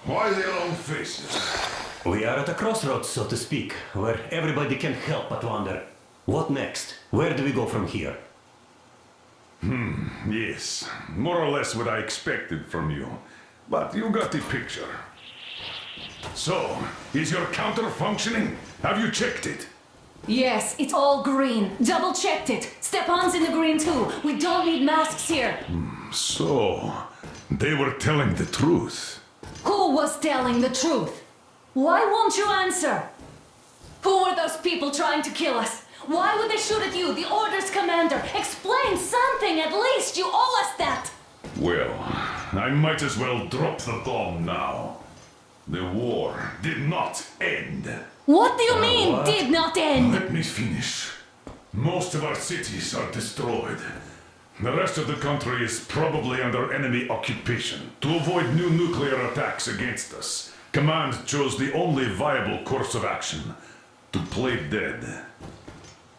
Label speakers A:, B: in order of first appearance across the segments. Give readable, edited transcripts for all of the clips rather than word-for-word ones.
A: Why their own faces?
B: We are at a crossroads, so to speak, where everybody can help but wonder. What next? Where do we go from here?
A: Yes, more or less what I expected from you. But you got the picture. So, is your counter functioning? Have you checked it?
C: Yes, it's all green. Double checked it. Stepan's in the green too. We don't need masks here.
A: So, they were telling the truth.
C: Who was telling the truth? Why won't you answer? Who were those people trying to kill us? Why would they shoot at you, the Order's commander? Explain something at least. You owe us that.
A: Well, I might as well drop the bomb now. The war did not end.
C: What do you mean,
B: what?
C: did not end?
A: Let me finish. Most of our cities are destroyed. The rest of the country is probably under enemy occupation. To avoid new nuclear attacks against us, Command chose the only viable course of action: to play dead.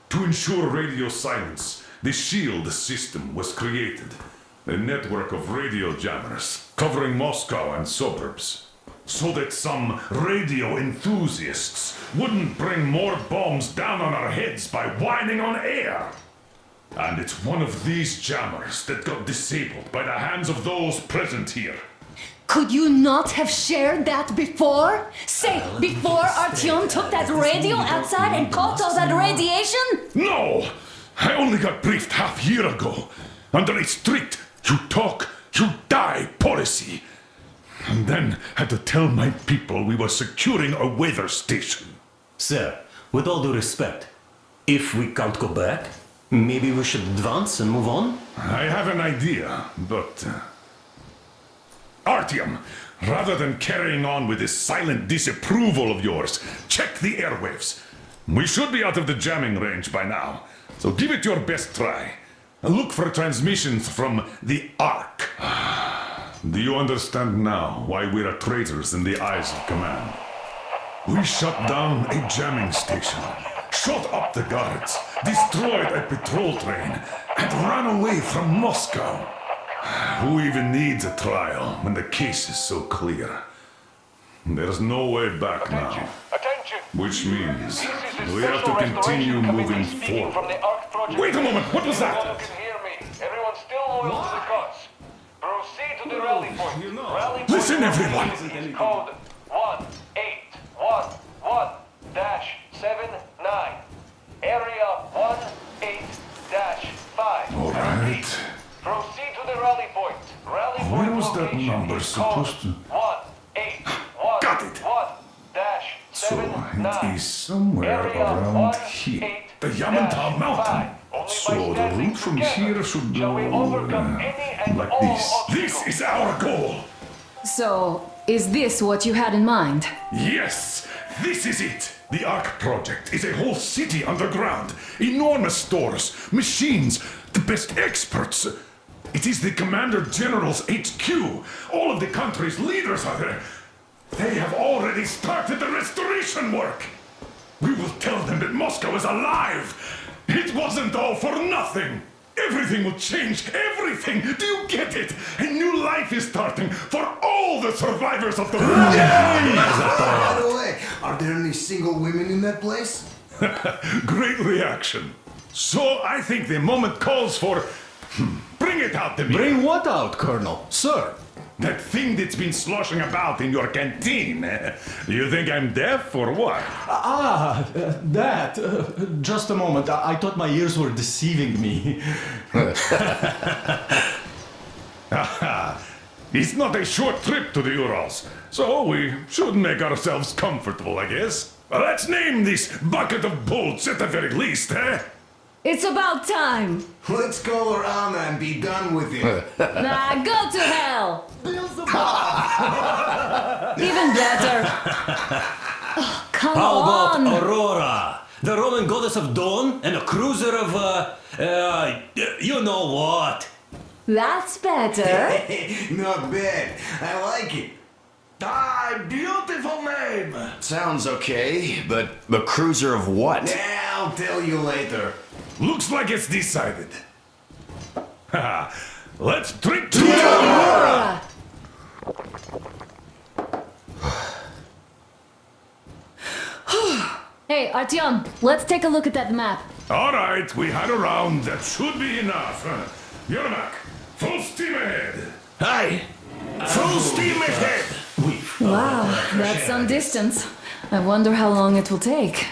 A: To ensure radio silence, the SHIELD system was created. A network of radio jammers covering Moscow and suburbs. So that some radio enthusiasts wouldn't bring more bombs down on our heads by whining on air. And it's one of these jammers that got disabled by the hands of those present here.
C: Could you not have shared that before? Say, before Artyom took that radio outside and caught all that radiation?
A: No! I only got briefed half year ago. Under a strict you talk, you die policy. And then had to tell my people we were securing a weather station.
B: Sir, with all due respect, if we can't go back, maybe we should advance and move on?
A: I have an idea, but... Artyom, rather than carrying on with this silent disapproval of yours, check the airwaves. We should be out of the jamming range by now, so give it your best try. Look for transmissions from the Ark. Do you understand now why we're traitors in the eyes of Command? We shut down a jamming station, shot up the guards, destroyed a patrol train, and ran away from Moscow. Who even needs a trial when the case is so clear? There's no way back now.
D: Attention!
A: Which means
D: This is
A: we have to
D: Special
A: continue
D: Restoration
A: moving
D: Committee speaking from
A: forward.
D: the Ark Project.
A: Wait a moment, what was
D: Everyone
A: that?
D: can hear me. Everyone still loyal to the cause. Proceed to the rally point. Rally point
A: Listen, everyone.
D: is code 1811-79. Area 18-5.
A: All right.
D: Proceed to the rally point. Rally
A: Where
D: point
A: was that
D: location
A: number
D: is
A: supposed to-
D: code 1811-79.
A: Got it. So it is somewhere around here. The Yamantau Mountain. So the route from here should go like this. This is our goal.
C: So, is this what you had in mind?
A: Yes, this is it. The Ark Project is a whole city underground. Enormous stores, machines, the best experts. It is the Commander General's HQ. All of the country's leaders are there. They have already started the restoration work. We will tell them that Moscow is alive. It wasn't all for nothing. Everything will change, everything. Do you get it? A new life is starting for all the survivors of the war.
E: By the way, are there any single women in that place?
A: Great reaction. So I think the moment calls for... Bring it out to me.
F: Bring what out, Colonel? Sir?
A: That thing that's been sloshing about in your canteen. You think I'm deaf or what?
F: That. Just a moment. I thought my ears were deceiving me.
A: It's not a short trip to the Urals, so we should make ourselves comfortable, I guess. Let's name this bucket of bolts at the very least, eh?
C: It's about time.
E: Let's call her Anna and be done with it.
C: Nah, go to hell. Even better. Oh, come
B: How about
C: on.
B: Aurora, the Roman goddess of dawn and a cruiser of, you know what?
C: That's better.
E: Not bad. I like it.
G: Beautiful name!
H: Sounds okay, but the cruiser of what?
E: Yeah, I'll tell you later.
A: Looks like it's decided. Let's drink to
C: Aurora. Artyom, let's take a look at that map.
A: All right, we had a round. That should be enough. Yermak, full steam ahead.
H: Aye. Full steam ahead.
C: Wow, that's some distance. I wonder how long it will take.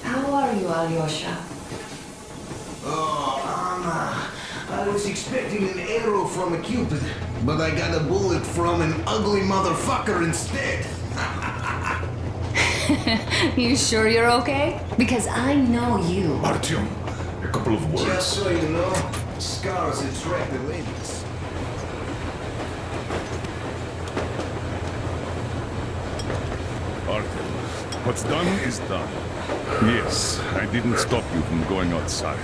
C: How are you, Alyosha?
E: Oh, Anna. I was expecting an arrow from a cupid, but I got a bullet from an ugly motherfucker instead.
C: You sure you're okay? Because I know you.
A: Artyom, a couple of words.
E: Just so you know, scars attract the ladies.
A: Artyom, what's done is done. Yes, I didn't stop you from going outside.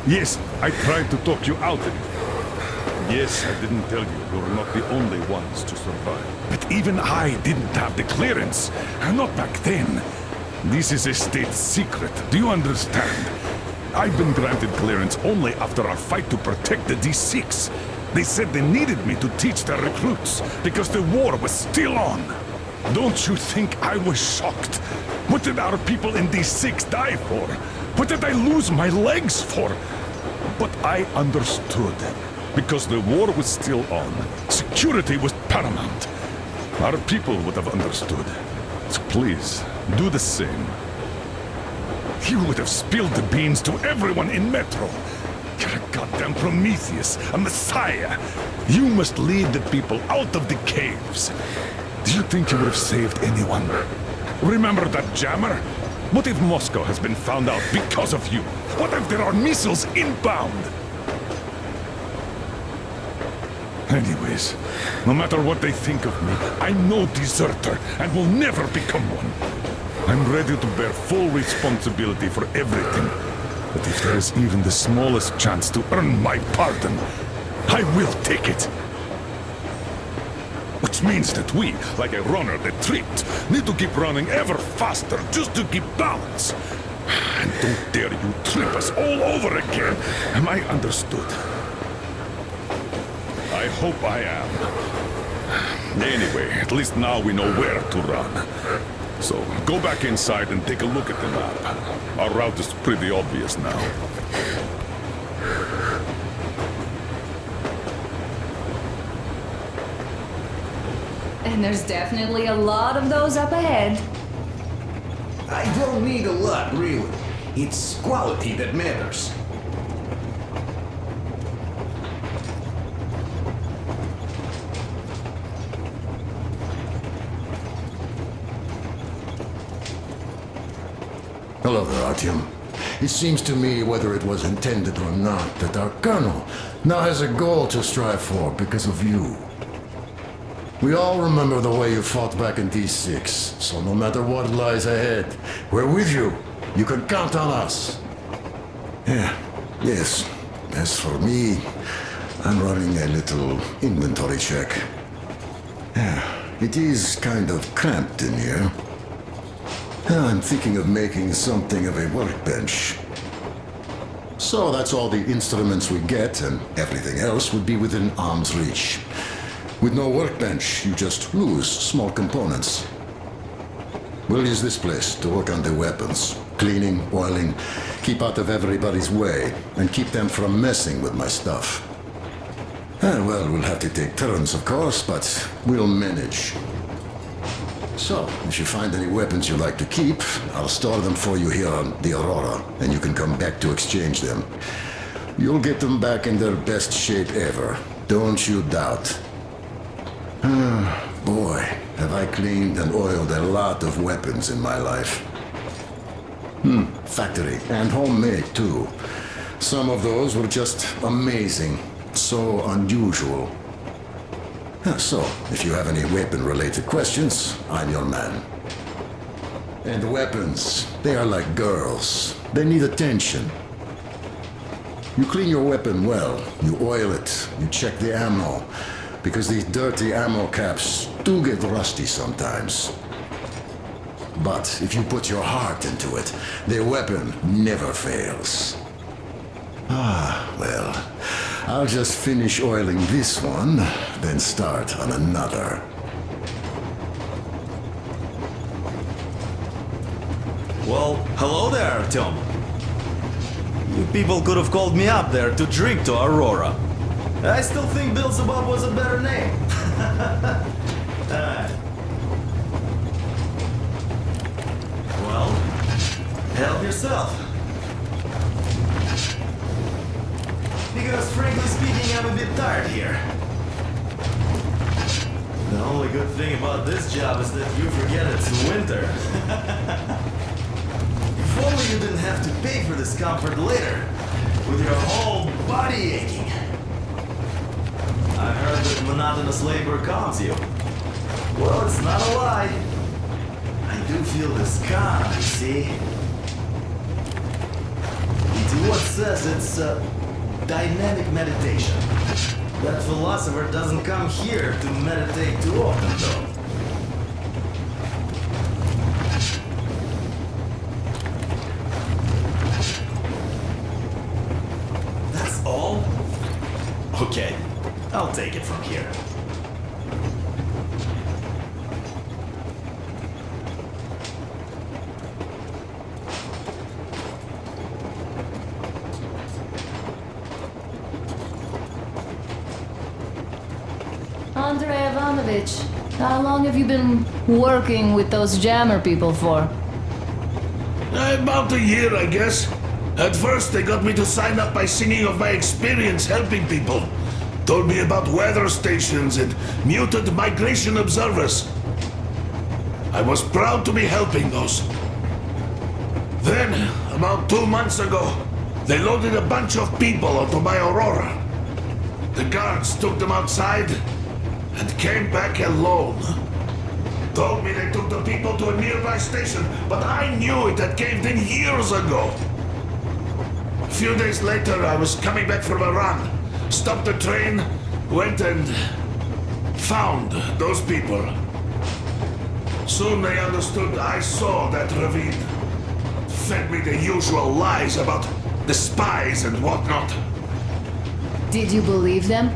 A: Yes, I tried to talk you out of it. Yes, I didn't tell you you're not the only ones to survive. But even I didn't have the clearance. Not back then. This is a state secret. Do you understand? I've been granted clearance only after our fight to protect the D6. They said they needed me to teach their recruits because the war was still on. Don't you think I was shocked? What did our people in D6 die for? What did I lose my legs for? But I understood. Because the war was still on. Security was paramount. Our people would have understood. So please, do the same. You would have spilled the beans to everyone in Metro. You're a goddamn Prometheus, a messiah. You must lead the people out of the caves. Do you think you would have saved anyone? Remember that jammer? What if Moscow has been found out because of you? What if there are missiles inbound? Anyways, no matter what they think of me, I'm no deserter and will never become one. I'm ready to bear full responsibility for everything. But if there is even the smallest chance to earn my pardon, I will take it. Which means that we, like a runner that tripped, need to keep running ever faster just to keep balance. And don't dare you trip us all over again. Am I understood? I hope I am. Anyway, at least now we know where to run. So, go back inside and take a look at the map. Our route is pretty obvious now.
C: And there's definitely a lot of those up ahead.
E: I don't need a lot, really. It's quality that matters.
G: Hello there, Artyom. It seems to me, whether it was intended or not, that our colonel now has a goal to strive for because of you. We all remember the way you fought back in D6, so no matter what lies ahead, we're with you. You can count on us. Yes. As for me, I'm running a little inventory check. It is kind of cramped in here. I'm thinking of making something of a workbench. So that's all the instruments we get, and everything else would be within arm's reach. With no workbench, you just lose small components. We'll use this place to work on the weapons. Cleaning, oiling, keep out of everybody's way, and keep them from messing with my stuff. Well, we'll have to take turns, of course, but we'll manage. So, if you find any weapons you like to keep, I'll store them for you here on the Aurora, and you can come back to exchange them. You'll get them back in their best shape ever. Don't you doubt. Boy, have I cleaned and oiled a lot of weapons in my life. Factory and homemade too. Some of those were just amazing. So unusual. So, if you have any weapon-related questions, I'm your man. And weapons, they are like girls. They need attention. You clean your weapon well, you oil it, you check the ammo, because these dirty ammo caps do get rusty sometimes. But if you put your heart into it, the weapon never fails. Well, I'll just finish oiling this one, then start on another.
I: Well, hello there, Artyom. You people could have called me up there to drink to Aurora. I still think Beelzebub was a better name. Well, help yourself. Because frankly speaking, I'm a bit tired here. The only good thing about this job is that you forget it's winter. If only you didn't have to pay for this comfort later, with your whole body aching. I heard that monotonous labor calms you. Well, it's not a lie. I do feel this calm, you see. What says it's dynamic meditation. That philosopher doesn't come here to meditate too often, though. That's all? Okay, I'll take it from here.
C: Andrei Ivanovich, how long have you been working with those jammer people for?
J: About a year, I guess. At first, they got me to sign up by singing of my experience helping people. Told me about weather stations and muted migration observers. I was proud to be helping those. Then, about 2 months ago, they loaded a bunch of people onto my Aurora. The guards took them outside and came back alone. Told me they took the people to a nearby station, but I knew it had caved in years ago. A few days later, I was coming back from a run, stopped the train, went and found those people. Soon they understood I saw that ravine. Fed me the usual lies about the spies and whatnot.
C: Did you believe them?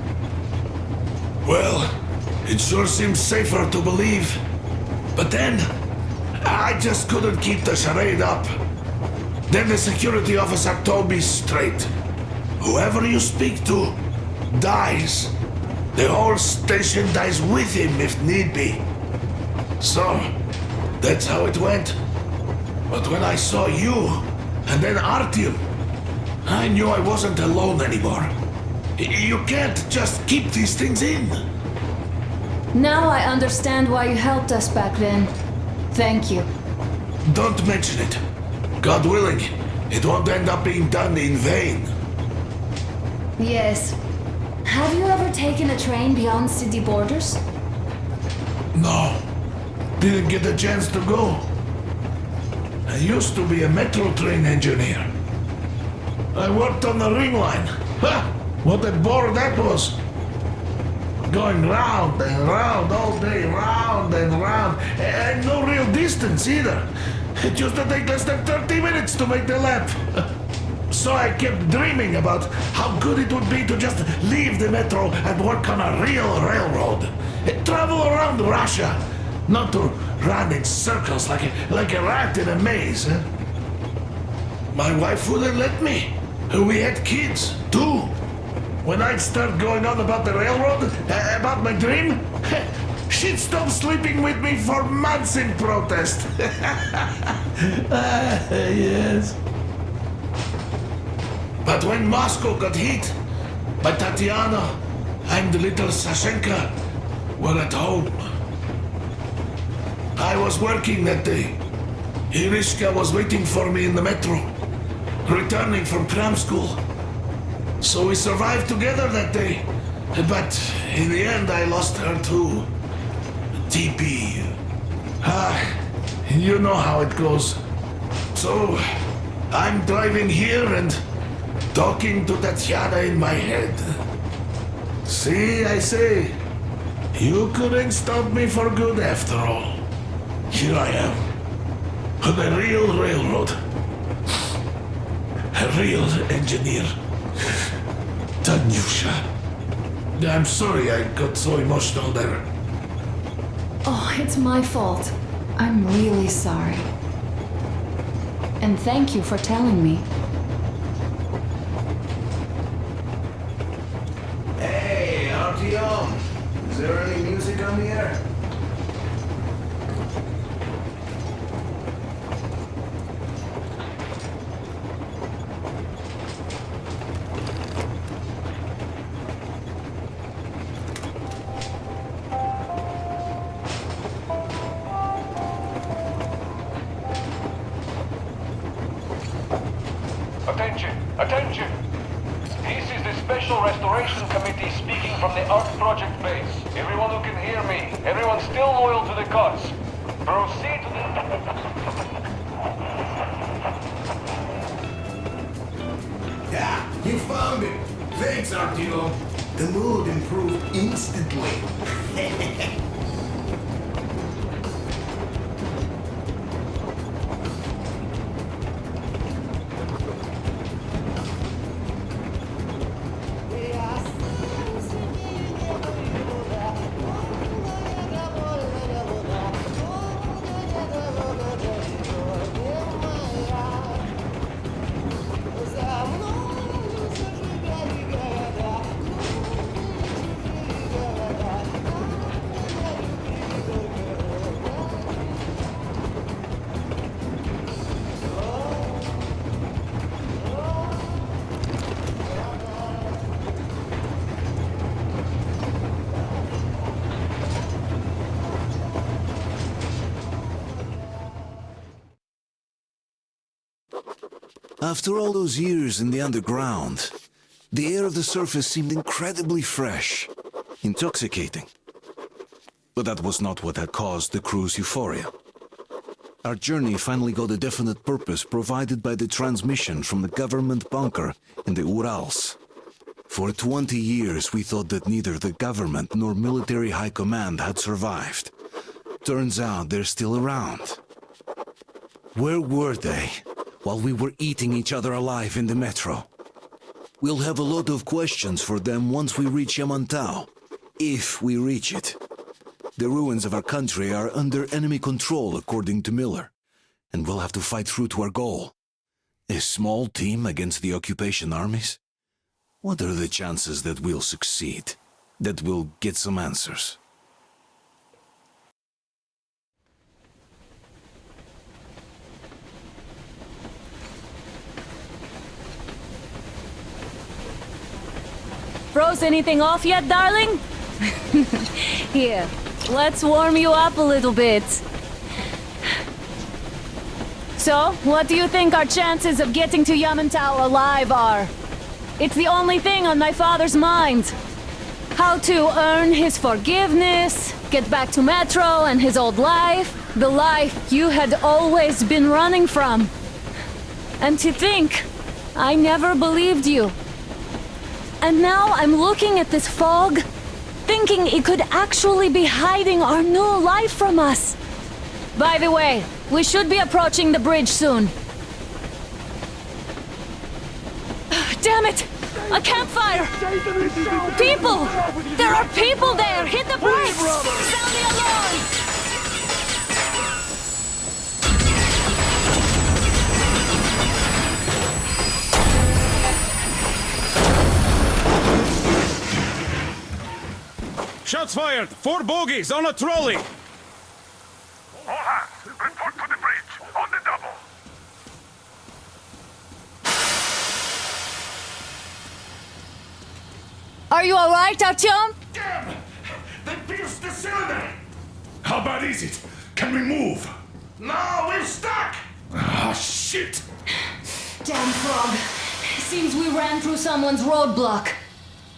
J: Well, it sure seems safer to believe. But then, I just couldn't keep the charade up. Then the security officer told me straight. Whoever you speak to dies. The whole station dies with him if need be. So, that's how it went. But when I saw you, and then Artyom, I knew I wasn't alone anymore. You can't just keep these things in.
C: Now I understand why you helped us back then. Thank you.
J: Don't mention it. God willing, it won't end up being done in vain.
C: Yes. Have you ever taken a train beyond city borders?
J: No. Didn't get a chance to go. I used to be a metro train engineer. I worked on the ring line. Ha! What a bore that was. Going round and round all day, round and round, and no real distance either. It used to take less than 30 minutes to make the lap. So I kept dreaming about how good it would be to just leave the metro and work on a real railroad. Travel around Russia, not to run in circles like a rat in a maze. My wife wouldn't let me. We had kids, too. When I'd start going on about the railroad, about my dream, she'd stop sleeping with me for months in protest. Yes. But when Moscow got hit, by Tatiana and little Sashenka were at home. I was working that day. Irishka was waiting for me in the metro, returning from cram school. So we survived together that day. But in the end, I lost her too. TP. You know how it goes. So, I'm driving here and talking to Tatiana in my head. See, I say, you couldn't stop me for good after all. Here I am, on a real railroad. A real engineer. Tanyusha. I'm sorry I got so emotional there.
C: Oh, it's my fault. I'm really sorry. And thank you for telling me.
E: Hey, Artyom! Is there any music on the air?
D: Attention! Attention! This is the Special Restoration Committee speaking from the Ark Project base. Everyone who can hear me, everyone still loyal to the cause. Proceed to the...
E: Yeah, you found it! Thanks, Artyom. The mood improved instantly.
J: After all those years in the underground, the air of the surface seemed incredibly fresh, intoxicating. But that was not what had caused the crew's euphoria. Our journey finally got a definite purpose provided by the transmission from the government bunker in the Urals. For 20 years we thought that neither the government nor military high command had survived. Turns out they're still around. Where were they while we were eating each other alive in the metro? We'll have a lot of questions for them once we reach Yamantau, if we reach it. The ruins of our country are under enemy control, according to Miller, and we'll have to fight through to our goal. A small team against the occupation armies? What are the chances that we'll succeed, that we'll get some answers?
C: Froze anything off yet, darling? Here, let's warm you up a little bit. So, what do you think our chances of getting to Yamantau alive are? It's the only thing on my father's mind. How to earn his forgiveness, get back to Metro and his old life, the life you had always been running from. And to think, I never believed you. And now I'm looking at this fog, thinking it could actually be hiding our new life from us. By the way, we should be approaching the bridge soon. Damn it! A campfire! People! There are people there! Hit the brakes! Sound the alarm!
A: Shots fired! 4 bogies on a trolley!
K: All hands, report to the bridge, on the double.
C: Are you alright, Artyom?
A: Damn! They pierced the cylinder! How bad is it? Can we move?
E: No, we're stuck!
A: Ah, shit!
C: Damn frog. Seems we ran through someone's roadblock.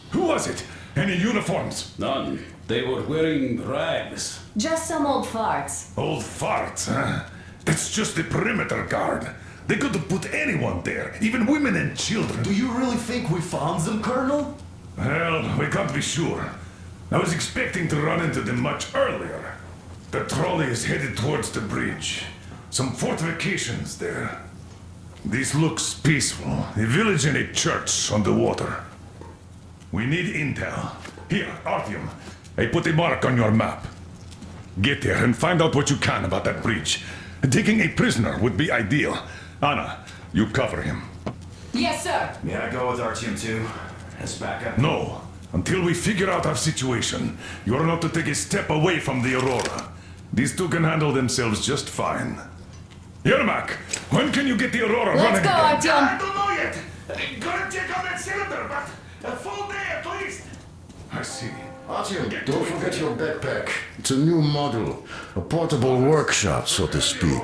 A: Who was it? Any uniforms?
L: None. They were wearing rags.
C: Just some old farts.
A: Old farts, huh? That's just the perimeter guard. They could have put anyone there, even women and children.
F: Do you really think we found them, Colonel?
A: Well, we can't be sure. I was expecting to run into them much earlier. The trolley is headed towards the bridge. Some fortifications there. This looks peaceful. A village and a church on the water. We need intel. Here, Artyom. I put a mark on your map. Get there and find out what you can about that bridge. Taking a prisoner would be ideal. Anna, you cover him.
C: Yes, sir.
H: May I go with Artyom too? As backup?
A: No. Until we figure out our situation, you're not to take a step away from the Aurora. These two can handle themselves just fine. Yermak, when can you get the Aurora
C: Let's
A: running
C: go,
A: again?
C: Artyom.
J: I don't know yet. Gonna check on that cylinder, but a full day at least.
A: I see.
G: Artyom, don't forget your backpack. It's a new model. A portable workshop, so to speak.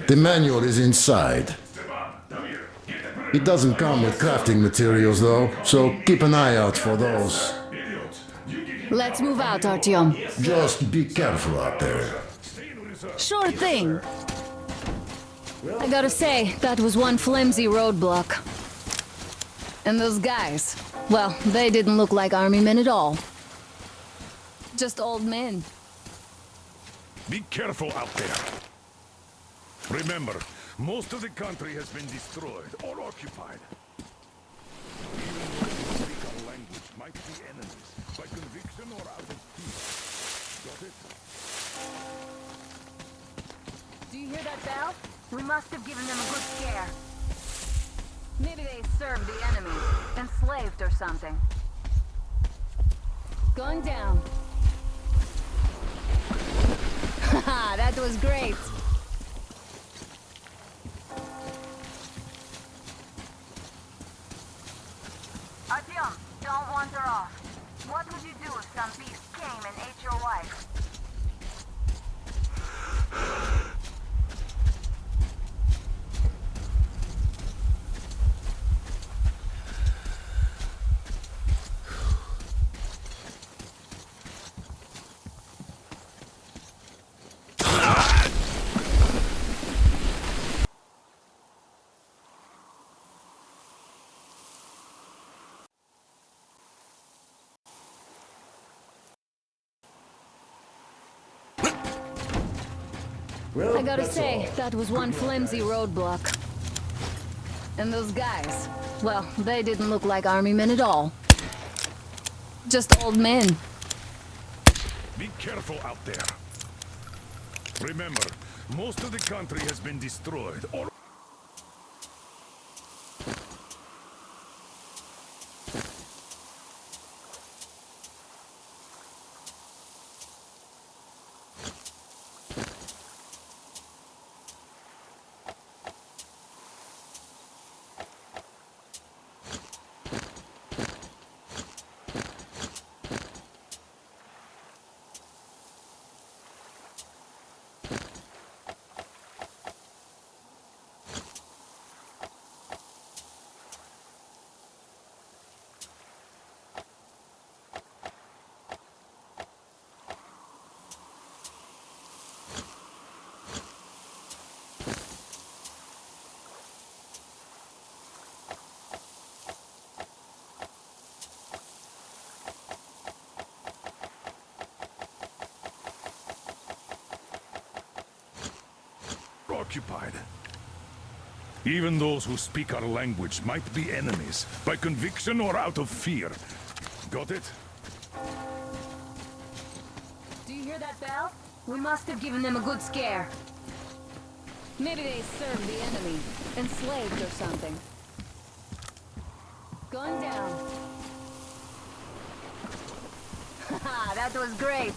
G: The manual is inside.
A: Stepan, come here. Get that ready.
G: It doesn't come with crafting materials, though, so keep an eye out for those.
A: Idiot. You give him
C: Let's move out, Artyom.
G: Just be careful out there.
A: stay in reserve.
C: Sure thing. I gotta say, that was one flimsy roadblock. And those guys, well, they didn't look like army men at all. Just old men.
A: Be careful out there. Remember, most of the country has been destroyed or occupied. Even those who speak our language might be enemies, by conviction or out of fear. Got it?
C: Do you hear that bell? We must have given them a good scare. Maybe they served the enemy, enslaved or something. Going down. Haha, that was great.
M: Artyom, don't wander off. What would you do if some beast came and ate your wife?
C: I gotta say, that was one flimsy roadblock. And those guys, well, they didn't look like army men at all. Just old men.
A: Be careful out there. Remember, most of the country has been destroyed or... occupied. Even those who speak our language might be enemies, by conviction or out of fear. Got it?
C: Do you hear that bell? We must have given them a good scare. Maybe they served the enemy, enslaved or something. Going down. Haha, that was great.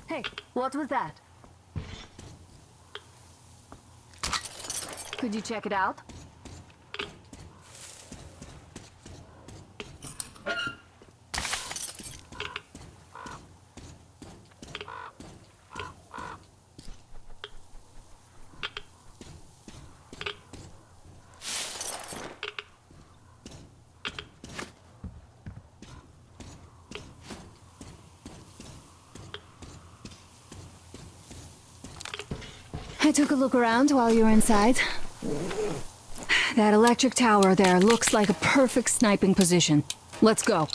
C: Hey, what was that? Could you check it out? I took a look around while you were inside. That electric tower there looks like a perfect sniping position. Let's go.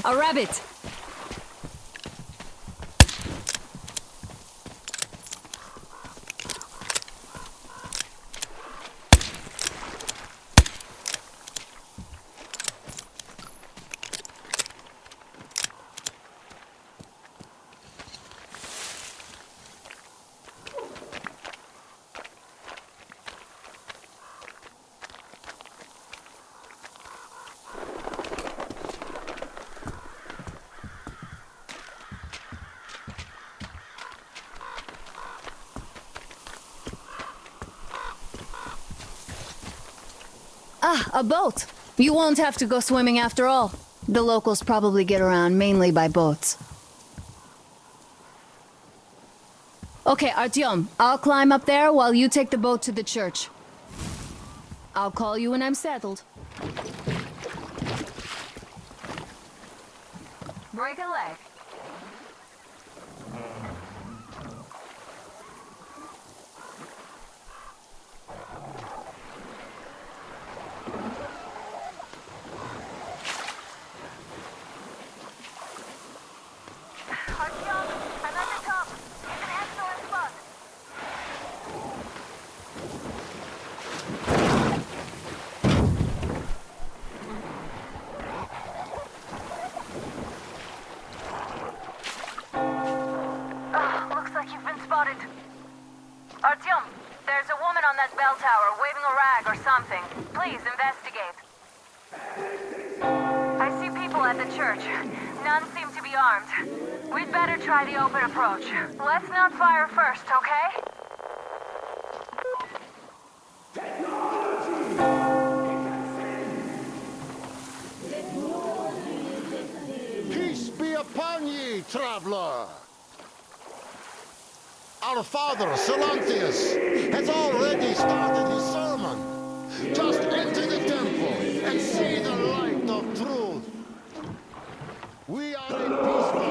C: A rabbit! Ah, a boat! You won't have to go swimming after all. The locals probably get around mainly by boats. Okay, Artyom, I'll climb up there while you take the boat to the church. I'll call you when I'm settled.
M: Break a leg. Artyom, I'm at the top. It's an excellent spot. Looks like you've been spotted. Artyom, there's a woman on that bell tower waving a rag or something. Please investigate. I see people at the church. None seem to be armed. We'd better try the open approach. Let's not fire first, okay?
N: Peace be upon ye, traveler! Our father, Silantius, has already started his sermon. Just enter the temple and see the light of truth. We are a peaceful...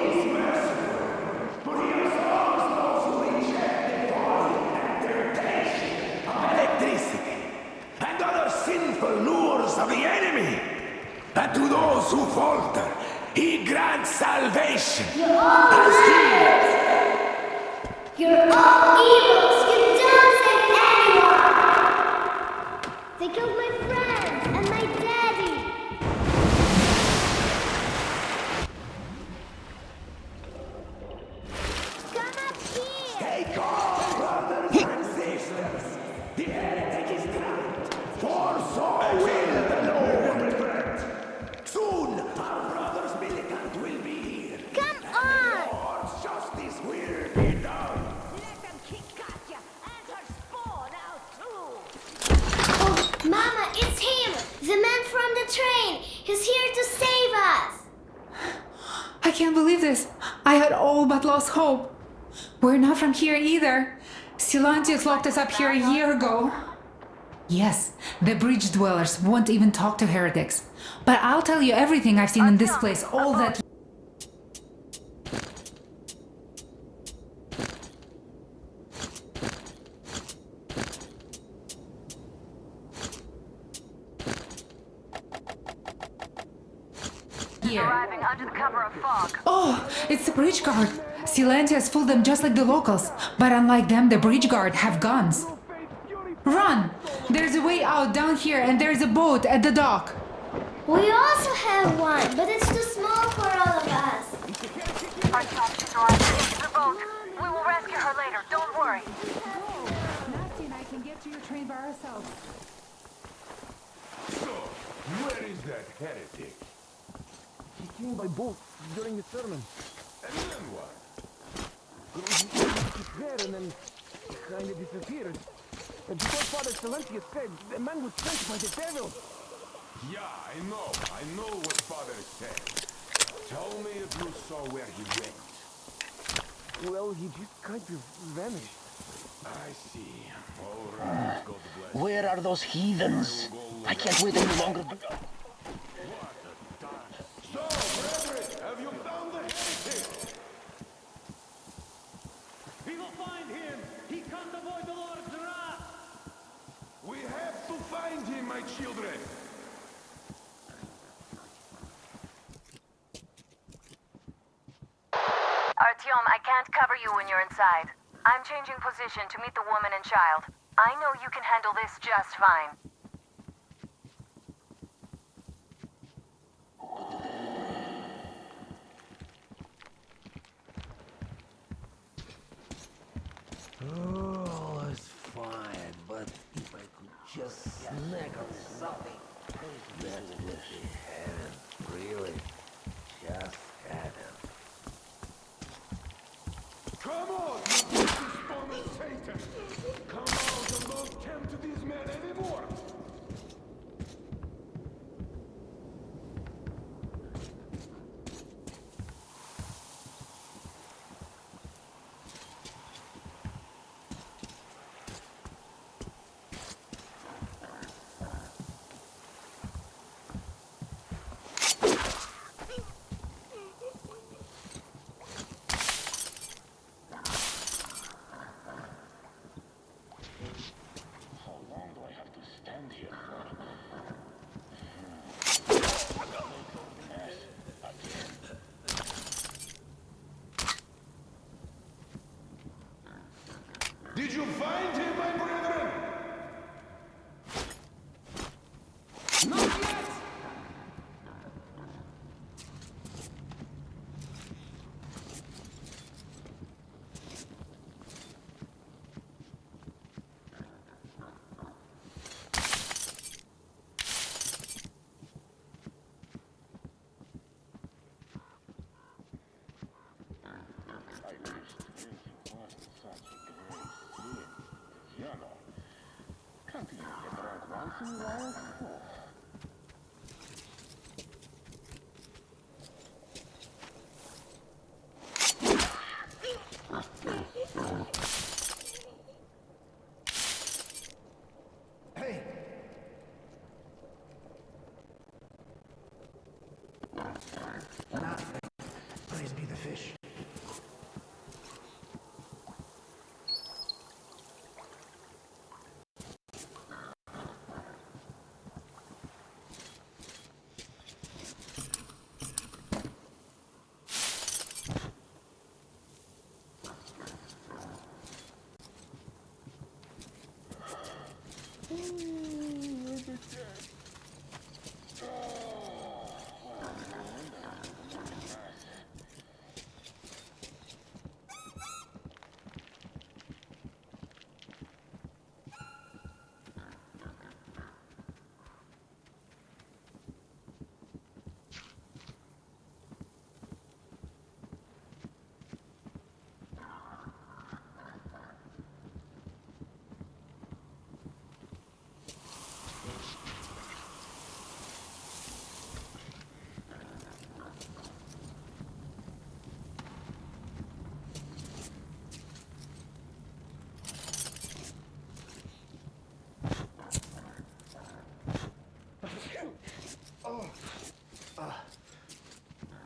J: Electricity and other sinful lures of the enemy. And to those who falter, he grants salvation. As he
O: You're all evils! You don't save anyone! They killed my friends and my daddy! Come up here!
J: Take off, brothers and sisters. The heretic is trapped, for so will the Lord. Soon, our brother's militant will be here.
O: Come on!
J: Lord's justice will be done.
O: Oh, Mama, it's him! The man from the train! He's here to save us!
P: I can't believe this. I had all but lost hope. We're not from here either. Silantius locked us up here a year ago. Yes, the bridge dwellers won't even talk to heretics. But I'll tell you everything I've seen in this place, all that...
M: Arriving under the cover of fog.
P: Oh, it's the bridge guard. Silantius fooled them just like the locals. But unlike them, the bridge guard have guns. Run! There's a way out down here and there's a boat at the dock.
O: We also have one, but it's too small for all of us.
M: Artyom, she's arriving into the boat. We will rescue her later, don't worry.
P: Nasty and I can get to your train by ourselves.
K: So, where is that heretic?
Q: He came by boat during the sermon.
K: And then what?
Q: He was there and then he kind of disappeared. And before Father Silantius said, the man was sent by the devil.
K: Yeah, I know what Father said. Tell me if you saw where he went.
Q: Well, he just kind of vanished.
K: I see. All right, God bless.
Q: Where are those heathens? I can't wait any longer.
K: So, brethren, have you found the heretic?
R: We will find him! He can't avoid the Lord's wrath!
K: We have to find him, my children!
M: can't cover you when you're inside. I'm changing position to meet the woman and child. I know you can handle this just fine.
Q: Oh, it's fine, but if I could just snack on something, that would be heaven, really. Just heaven.
K: Come on, you spawn of Satan! Come out and don't tempt these men anymore! Did you find him, my brethren? Not yet!
E: Hey! Nothing. Praise be the fish.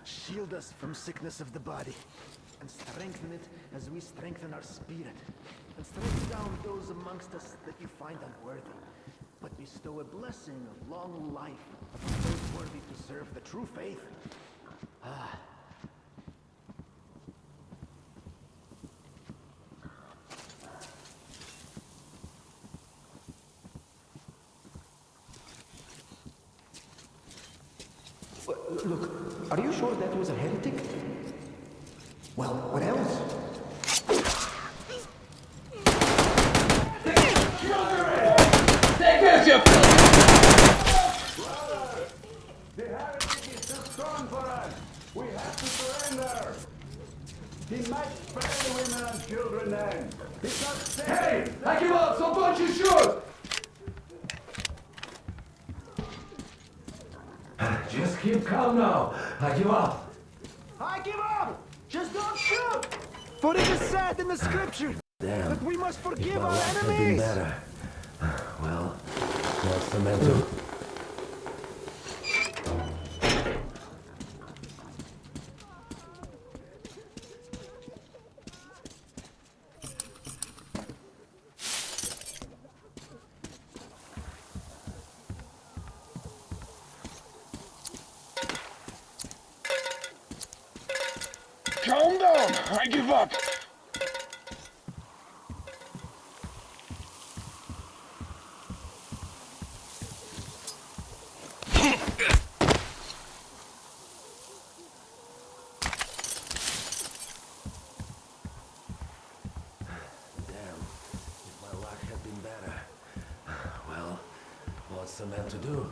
S: Shield us from sickness of the body, and strengthen it as we strengthen our spirit. And strike down those amongst us that you find unworthy, but bestow a blessing of long life upon those worthy to serve the true faith. Ah.
Q: Look, are you sure that was a heretic?
S: Well, what else?
R: Take this, you
K: The heretic is too strong for us! We have to surrender! He might spare the women and children then! It's not safe! Hey! I give up, so don't you shoot!
Q: Just keep calm now. I give up.
S: I give up! Just don't shoot! For it is said in the scripture that we must forgive our enemies!
Q: Better. Well, what's the matter?
J: Calm down! down! I give up!
S: Damn, if my luck had been better. Well, what's a man to do?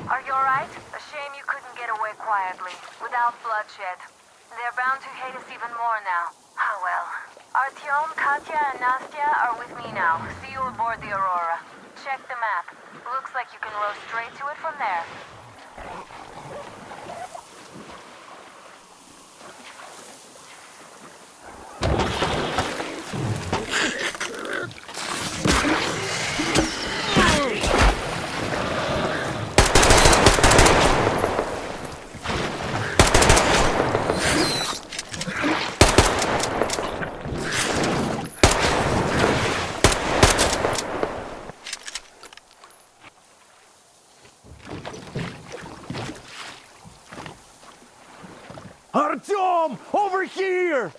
M: Are you alright? A shame you couldn't get away quietly, without bloodshed. They're bound to hate us even more now. Oh well. Artyom, Katya, and Nastya are with me now. See you aboard the Aurora. Check the map. Looks like you can row straight to it from there.
I: Artyom! Over here!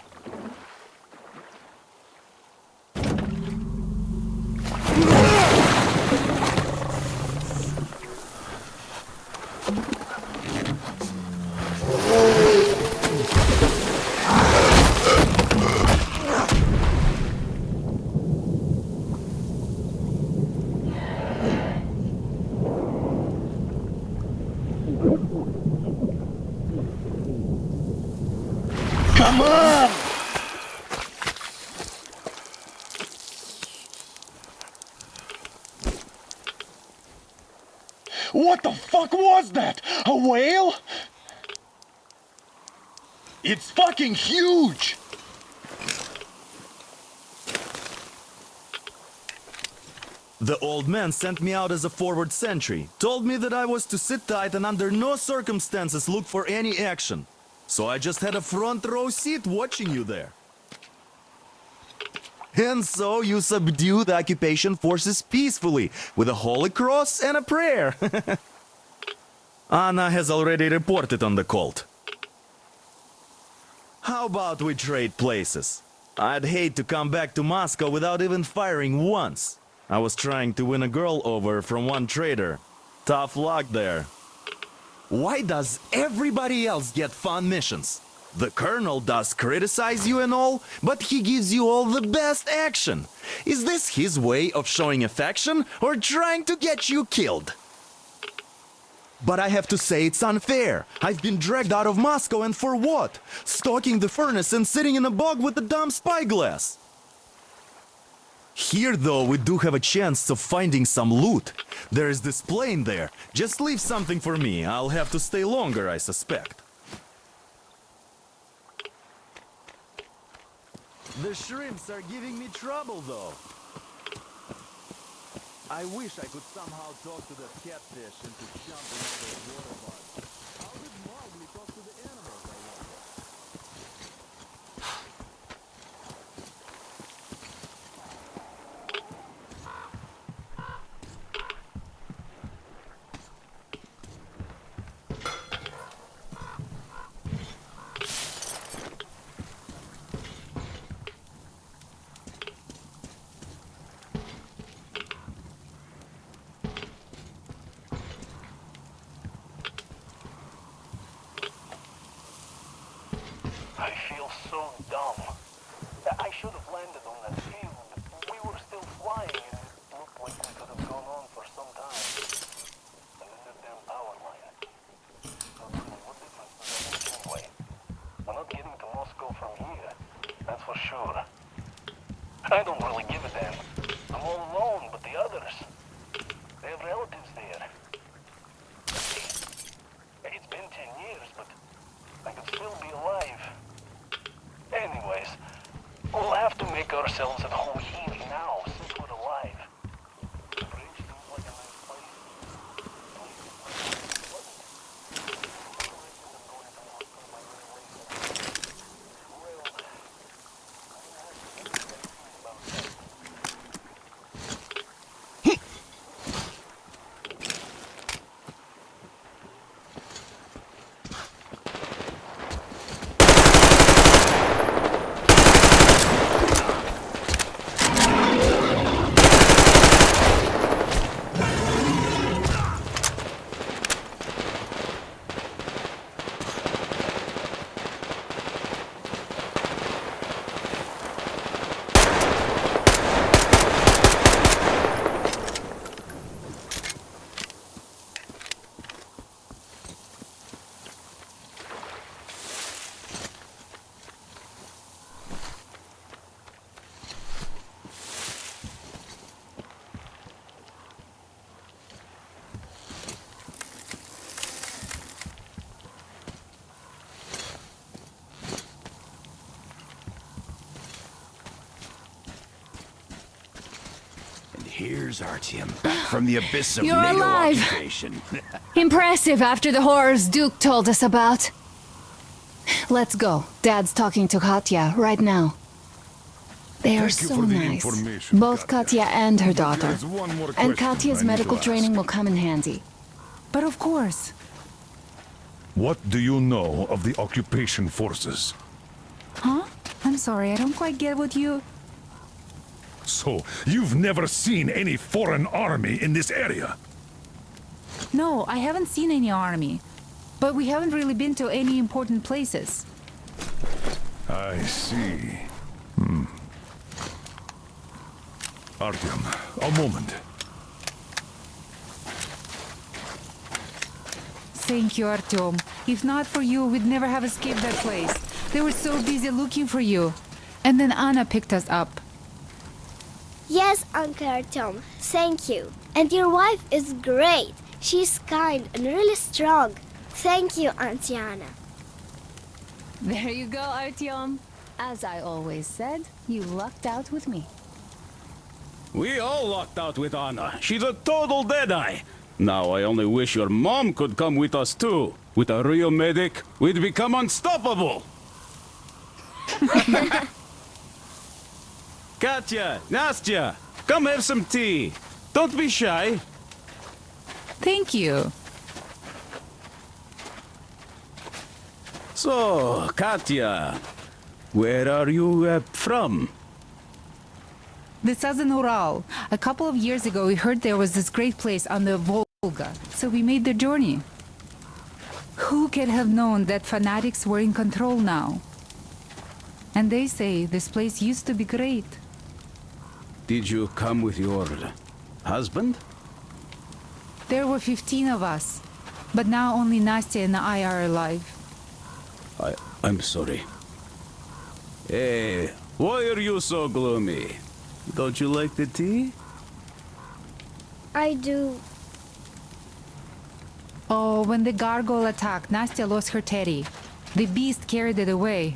J: Come on! What the fuck was that? A whale? It's fucking huge!
I: The old man sent me out as a forward sentry, told me that I was to sit tight and under no circumstances look for any action. So I just had a front row seat watching you there. And so you subdue the occupation forces peacefully, with a holy cross and a prayer. Anna has already reported on the cult. How about we trade places? I'd hate to come back to Moscow without even firing once. I was trying to win a girl over from one trader. Tough luck there. Why does everybody else get fun missions? The colonel does criticize you and all, but he gives you all the best action. Is this his way of showing affection or trying to get you killed? But I have to say it's unfair. I've been dragged out of Moscow, and for what? Stalking the furnace and sitting in a bog with a dumb spyglass. Here, though, we do have a chance of finding some loot. There is this plane there. Just leave something for me. I'll have to stay longer, I suspect. The shrimps are giving me trouble, though. I wish I could somehow talk to the catfish into jumping over the water bug. How did Mowgli talk to the animals, I wonder?
D: feel so dumb. I should have landed on that field. We were still flying and it looked like we could have gone on for some time. And then that damn power line. But really, what difference does that make anyway? We're not getting to Moscow from here. That's for sure. I don't really give a damn. I'm all alone, but the others, they have relatives there. It's been 10 years, but I could still be alive. Anyways, we'll have to make ourselves at home here now, since we're alive. The bridge seems like a nice place.
H: Here's Artyom, back from the abyss of
C: You're
H: NATO
C: alive.
H: occupation.
C: Impressive after the horrors Duke told us about. Let's go. Dad's talking to Katya right now. They are
A: Thank you
C: so
A: for the
C: nice.
A: information,
C: Both Katya and her daughter.
A: There's one more
C: And
A: question
C: Katya's
A: I need
C: medical
A: to
C: training
A: ask.
C: will come in handy.
P: But of course.
A: What do you know of the occupation forces?
P: Huh? I'm sorry, I don't quite get what you...
A: So, you've never seen any foreign army in this area?
P: No, I haven't seen any army. But we haven't really been to any important places.
A: I see. Artyom, a moment.
P: Thank you, Artyom. If not for you, we'd never have escaped that place. They were so busy looking for you. And then Anna picked us up.
O: Yes, Uncle Artyom, thank you. And your wife is great. She's kind and really strong. Thank you, Auntie Anna.
C: There you go, Artyom. As I always said, you lucked out with me.
L: We all lucked out with Anna. She's a total deadeye. Now I only wish your mom could come with us too. With a real medic, we'd become unstoppable. Katya, Nastya, come have some tea. Don't be shy.
P: Thank you.
L: So, Katya, where are you from?
P: The southern Ural. A couple of years ago, we heard there was this great place on the Volga, so we made the journey. Who could have known that fanatics were in control now? And they say this place used to be great.
L: Did you come with your husband?
P: There were 15 of us, but now only Nastya and I are alive.
L: I'm sorry. Hey, why are you so gloomy? Don't you like the tea?
O: I do.
P: Oh, when the gargoyle attacked, Nastya lost her teddy. The beast carried it away.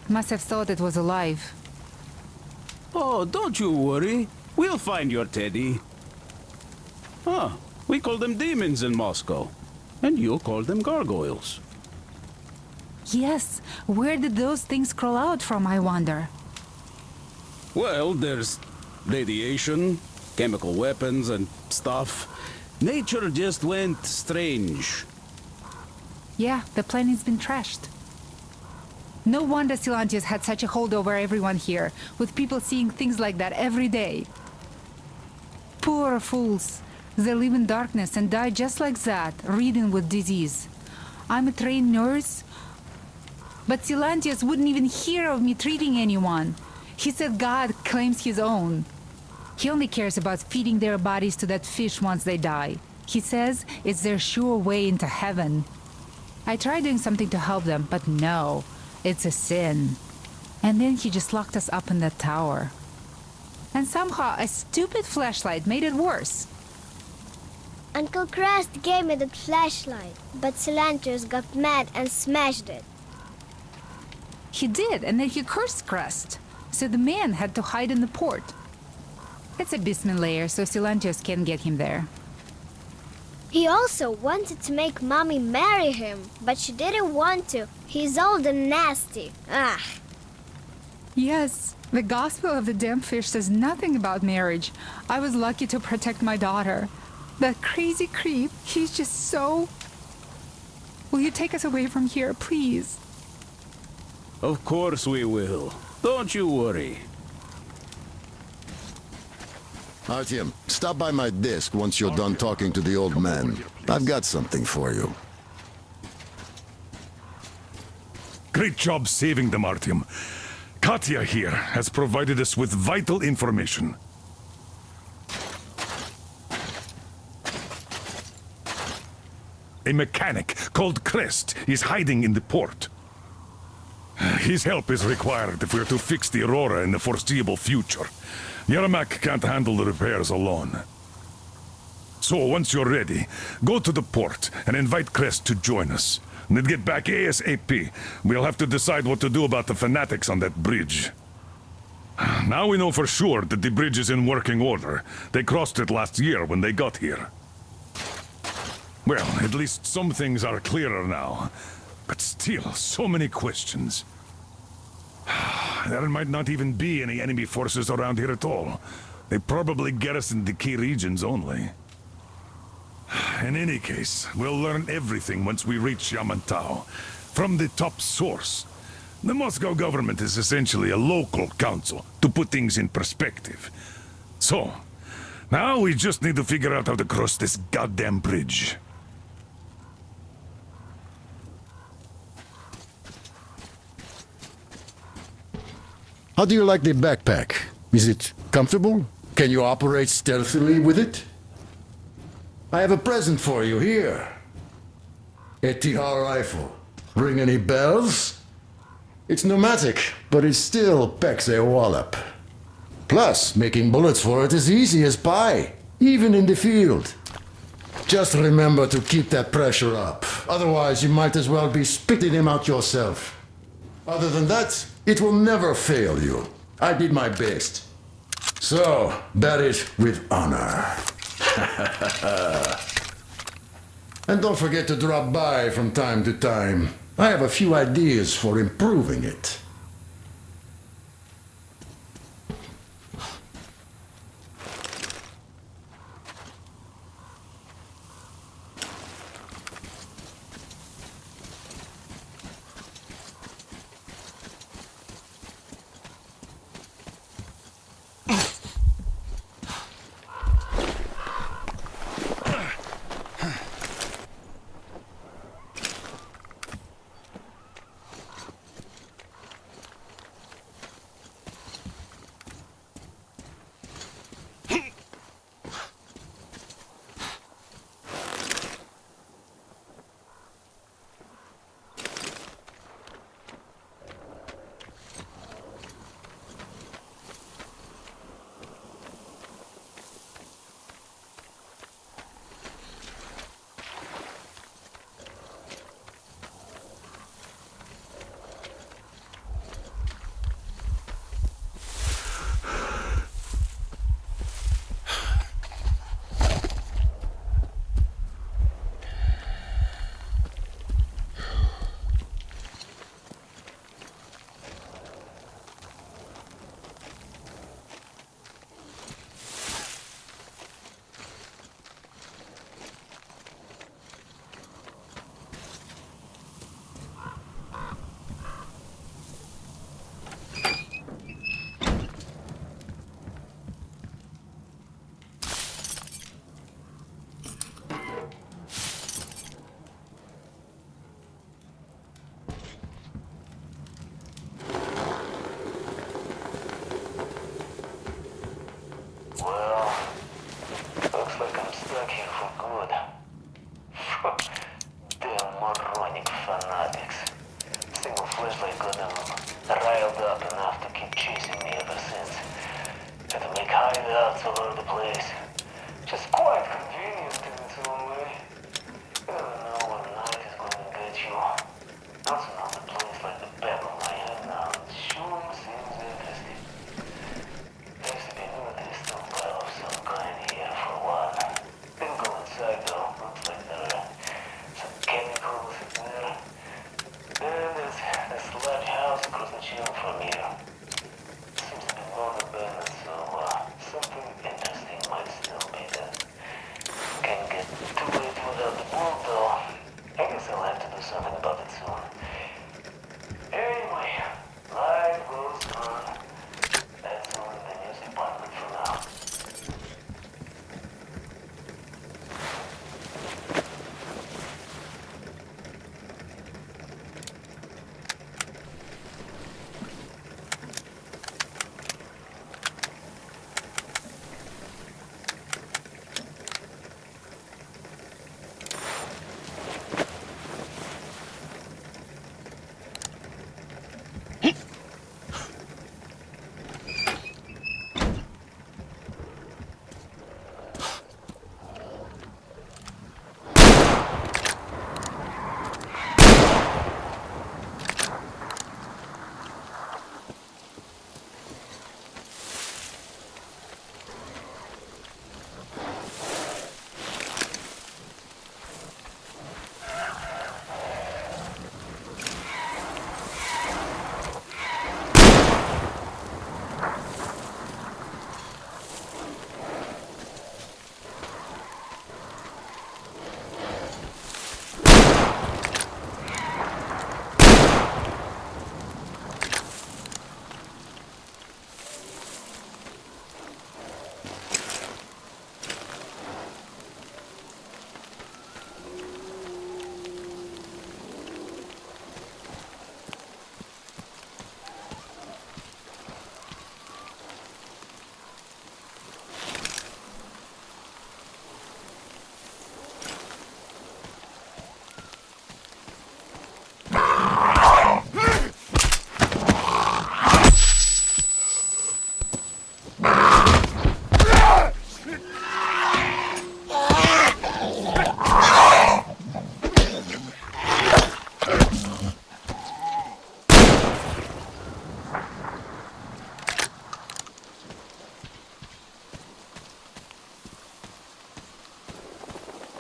P: Must have thought it was alive.
L: Oh, don't you worry. We'll find your teddy. We call them demons in Moscow. And you call them gargoyles.
P: Yes, where did those things crawl out from, I wonder?
L: Well, there's radiation, chemical weapons and stuff. Nature just went strange.
P: Yeah, the planet's been trashed. No wonder Silantius had such a hold over everyone here, with people seeing things like that every day. Poor fools. They live in darkness and die just like that, ridden with disease. I'm a trained nurse. But Silantius wouldn't even hear of me treating anyone. He said God claims his own. He only cares about feeding their bodies to that fish once they die. He says it's their sure way into heaven. I tried doing something to help them, but no, it's a sin. And then he just locked us up in that tower. And somehow a stupid flashlight made it worse.
O: Uncle Crest gave me the flashlight, but Silantius got mad and smashed it.
P: He did, and then he cursed Crest. So the man had to hide in the port. It's a basement layer, so Silantius can't get him there.
O: He also wanted to make Mommy marry him, but she didn't want to. He's old and nasty. Ah.
P: Yes, the Gospel of the Damned Fish says nothing about marriage. I was lucky to protect my daughter. That crazy creep, he's just so... Will you take us away from here, please?
L: Of course we will. Don't you worry.
G: Artyom, stop by my desk once you're done talking to the old man. I've got something for you.
A: Great job saving them, Artyom. Katya here has provided us with vital information. A mechanic called Crest is hiding in the port. His help is required if we're to fix the Aurora in the foreseeable future. Yermak can't handle the repairs alone. So, once you're ready, go to the port and invite Crest to join us. And then get back ASAP. We'll have to decide what to do about the fanatics on that bridge. Now we know for sure that the bridge is in working order. They crossed it last year when they got here. Well, at least some things are clearer now. But still, so many questions. There might not even be any enemy forces around here at all. They probably garrison the key regions only. In any case, we'll learn everything once we reach Yamantau. From the top source. The Moscow government is essentially a local council, to put things in perspective. So, now we just need to figure out how to cross this goddamn bridge.
G: How do you like the backpack? Is it comfortable? Can you operate stealthily with it? I have a present for you here. A Tihar rifle. Ring any bells? It's pneumatic, but it still packs a wallop. Plus, making bullets for it is easy as pie, even in the field. Just remember to keep that pressure up. Otherwise, you might as well be spitting him out yourself. Other than that, it will never fail you. I did my best. So, bear it with honor. And don't forget to drop by from time to time. I have a few ideas for improving it.
D: place. Just quite convenient in its own way. You never know what night is going to get you. Also, another place like the back of my head now. It sure seems interesting. There used to be a military stockpile of some kind here for a while. Didn't go inside though. Looks like there are some chemicals in there. Then there's this large house across the channel from here. Seems to be long abandoned, so something interesting might still be there. Can't get too late without the boat though. I guess I'll have to do something about it soon. Anyway, life goes on. That's only the news department for now.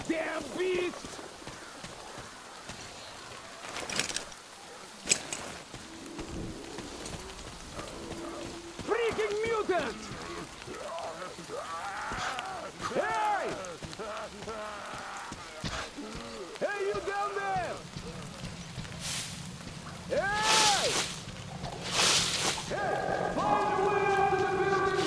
R: Damn beast! Freaking mutant! Hey! Hey, you down there! Hey! Hey! Find a way out of the building!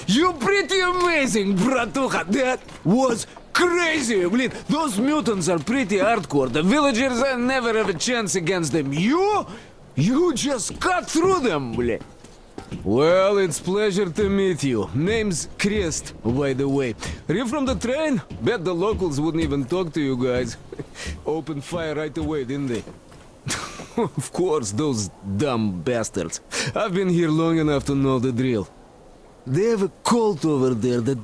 T: You pretty amazing, bratuха. That was crazy. Блин, those mutants are pretty hardcore. The villagers never have a chance against them. You just cut through them, блин. Well, it's pleasure to meet you. Name's Crest, by the way. Are you from the train? Bet the locals wouldn't even talk to you guys. Opened fire right away, didn't they? Of course, those dumb bastards. I've been here long enough to know the drill. They have a cult over there that